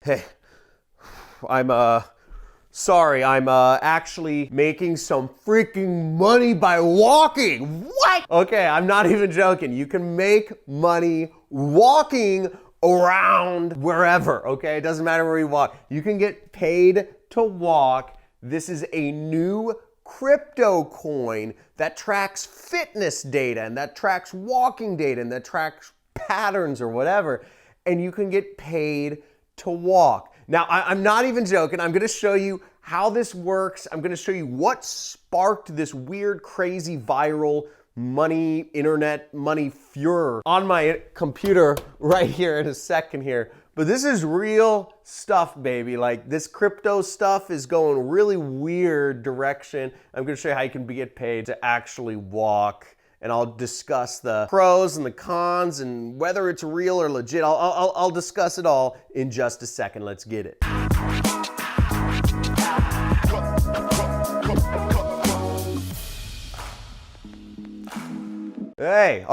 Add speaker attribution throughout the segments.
Speaker 1: Hey, I'm sorry, I'm actually making some freaking money by walking. What? Okay, I'm not even joking. You can make money walking around wherever, okay? It doesn't matter where you walk. You can get paid to walk. This is a new crypto coin that tracks fitness data and that tracks walking data and that tracks patterns or whatever, and you can get paid to walk. Now, I'm not even joking. I'm gonna show you how this works. I'm gonna show you what sparked this weird, crazy, viral money, internet money furor on my computer right here in a second here. But this is real stuff, baby. Like, this crypto stuff is going really weird direction. I'm gonna show you how you can get paid to actually walk. And I'll discuss the pros and the cons and whether it's real or legit. I'll discuss it all in just a second. Let's get it. Hey,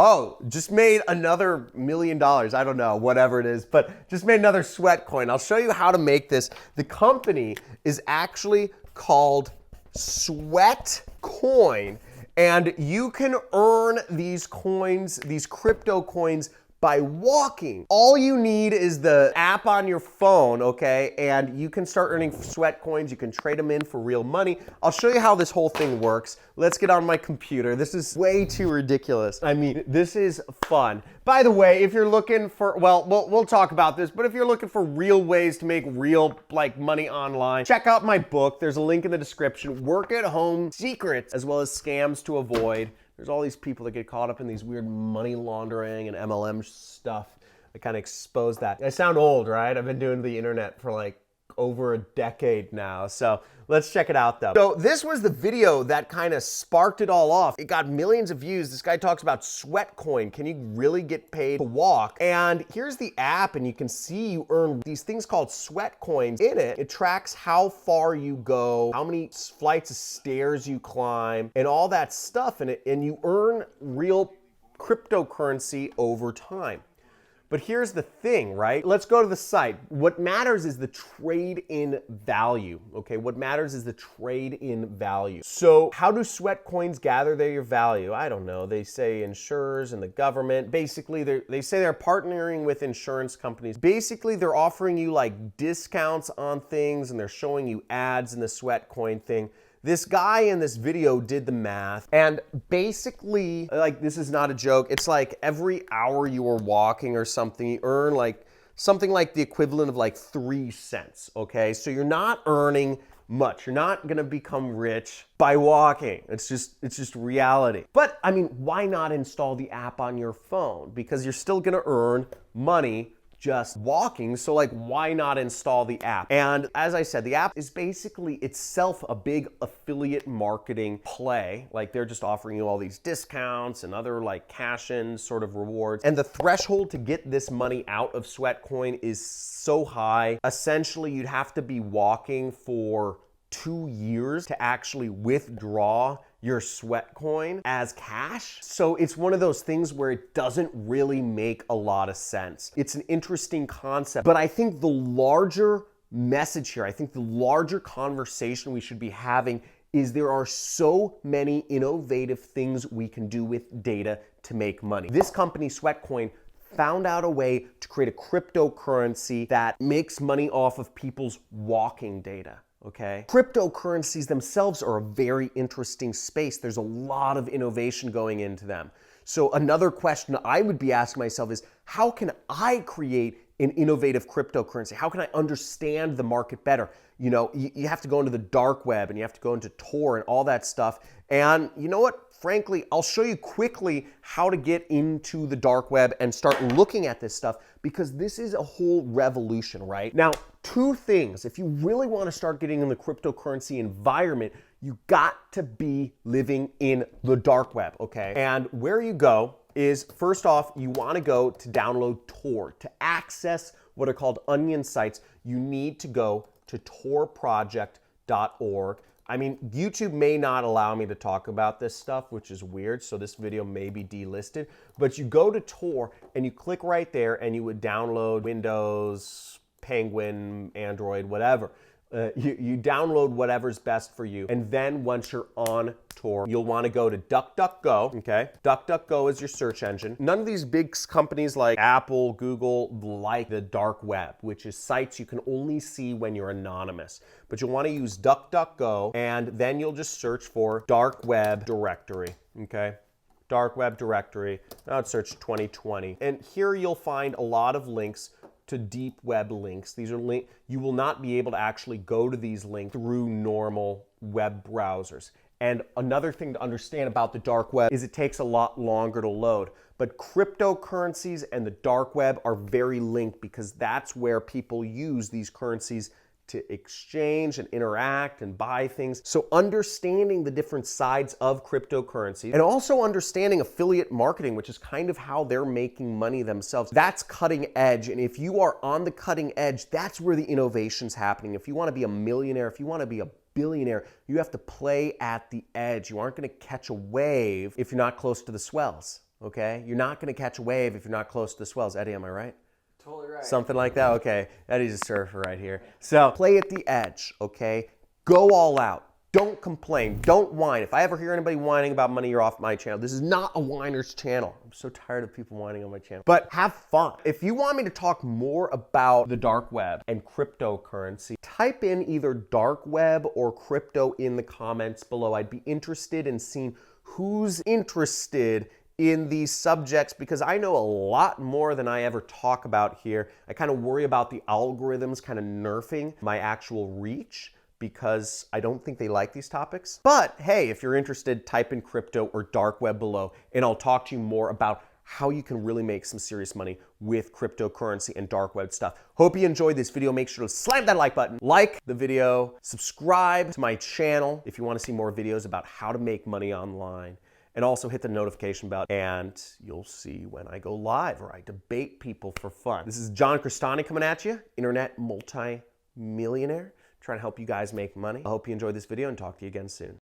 Speaker 1: just made another $1 million. I don't know, whatever it is, but just made another Sweatcoin. I'll show you how to make this. The company is actually called Sweatcoin. And you can earn these coins, these crypto coins, by walking. All you need is the app on your phone, okay? And you can start earning sweat coins. You can trade them in for real money. I'll show you how this whole thing works. Let's get on my computer. This is way too ridiculous. I mean, this is fun. By the way, if you're looking for, well, we'll talk about this, but if you're looking for real ways to make real money online, check out my book. There's a link in the description. Work at home secrets, as well as scams to avoid. There's all these people that get caught up in these weird money laundering and MLM stuff. I kind of expose that. I sound old, right? I've been doing the internet for like over a decade now. So let's check it out though. So this was the video that kind of sparked it all off. It got millions of views. This guy talks about Sweatcoin. Can you really get paid to walk? And here's the app, and you can see you earn these things called Sweatcoins. In it, it tracks how far you go, how many flights of stairs you climb, and all that stuff in it, and you earn real cryptocurrency over time. But here's the thing, right? Let's go to the site. What matters is the trade in value, okay? What matters is the trade in value. So how do sweat coins gather their value? I don't know. They say insurers and the government. Basically, they say they're partnering with insurance companies. Basically, they're offering you like discounts on things, and they're showing you ads in the sweat coin thing. This guy in this video did the math, and basically, like, this is not a joke, it's like every hour you are walking or something, you earn like something like the equivalent of like 3 cents, okay? So you're not earning much. You're not gonna become rich by walking. It's just reality. But I mean, why not install the app on your phone? Because you're still gonna earn money just walking, so like, why not install the app? And as I said, the app is basically itself a big affiliate marketing play. Like, they're just offering you all these discounts and other like cash-in sort of rewards. And the threshold to get this money out of Sweatcoin is so high. Essentially, you'd have to be walking for 2 years to actually withdraw your Sweatcoin as cash. So it's one of those things where it doesn't really make a lot of sense. It's an interesting concept, but I think the larger message here, I think the larger conversation we should be having is there are so many innovative things we can do with data to make money. This company, Sweatcoin, found out a way to create a cryptocurrency that makes money off of people's walking data. Okay. Cryptocurrencies themselves are a very interesting space. There's a lot of innovation going into them. So another question I would be asking myself is, how can I create an innovative cryptocurrency? How can I understand the market better? You know, you have to go into the dark web, and you have to go into Tor and all that stuff. And you know what? Frankly, I'll show you quickly how to get into the dark web and start looking at this stuff, because this is a whole revolution, right? Now, 2 things. If you really want to start getting in the cryptocurrency environment, you got to be living in the dark web, okay? And where you go is, first off, you want to go to download Tor. To access what are called onion sites, you need to go to torproject.org. I mean, YouTube may not allow me to talk about this stuff, which is weird, so this video may be delisted, but you go to Tor and you click right there and you would download Windows Penguin, Android, whatever. You download whatever's best for you. And then once you're on tour, you'll want to go to DuckDuckGo, okay? DuckDuckGo is your search engine. None of these big companies like Apple, Google, like the dark web, which is sites you can only see when you're anonymous. But you'll want to use DuckDuckGo, and then you'll just search for dark web directory, okay? Dark web directory. Now I'd search 2020. And here you'll find a lot of links to deep web links. These are links, you will not be able to actually go to these links through normal web browsers. And another thing to understand about the dark web is it takes a lot longer to load. But cryptocurrencies and the dark web are very linked because that's where people use these currencies to exchange and interact and buy things. So understanding the different sides of cryptocurrency and also understanding affiliate marketing, which is kind of how they're making money themselves, that's cutting edge. And if you are on the cutting edge, that's where the innovation's happening. If you want to be a millionaire, if you want to be a billionaire, you have to play at the edge. You aren't going to catch a wave if you're not close to the swells, okay? You're not going to catch a wave if you're not close to the swells. Eddie, am I right?
Speaker 2: Totally right.
Speaker 1: Something like that? Okay, Eddie's a surfer right here. So play at the edge, okay? Go all out. Don't complain. Don't whine. If I ever hear anybody whining about money, you're off my channel. This is not a whiner's channel. I'm so tired of people whining on my channel. But have fun. If you want me to talk more about the dark web and cryptocurrency, type in either dark web or crypto in the comments below. I'd be interested in seeing who's interested in these subjects because I know a lot more than I ever talk about here. I kind of worry about the algorithms kind of nerfing my actual reach because I don't think they like these topics. But hey, if you're interested, type in crypto or dark web below and I'll talk to you more about how you can really make some serious money with cryptocurrency and dark web stuff. Hope you enjoyed this video. Make sure to slam that like button, like the video, subscribe to my channel if you want to see more videos about how to make money online. And also hit the notification bell and you'll see when I go live or I debate people for fun. This is John Crestani coming at you, internet multi-millionaire, trying to help you guys make money. I hope you enjoyed this video and talk to you again soon.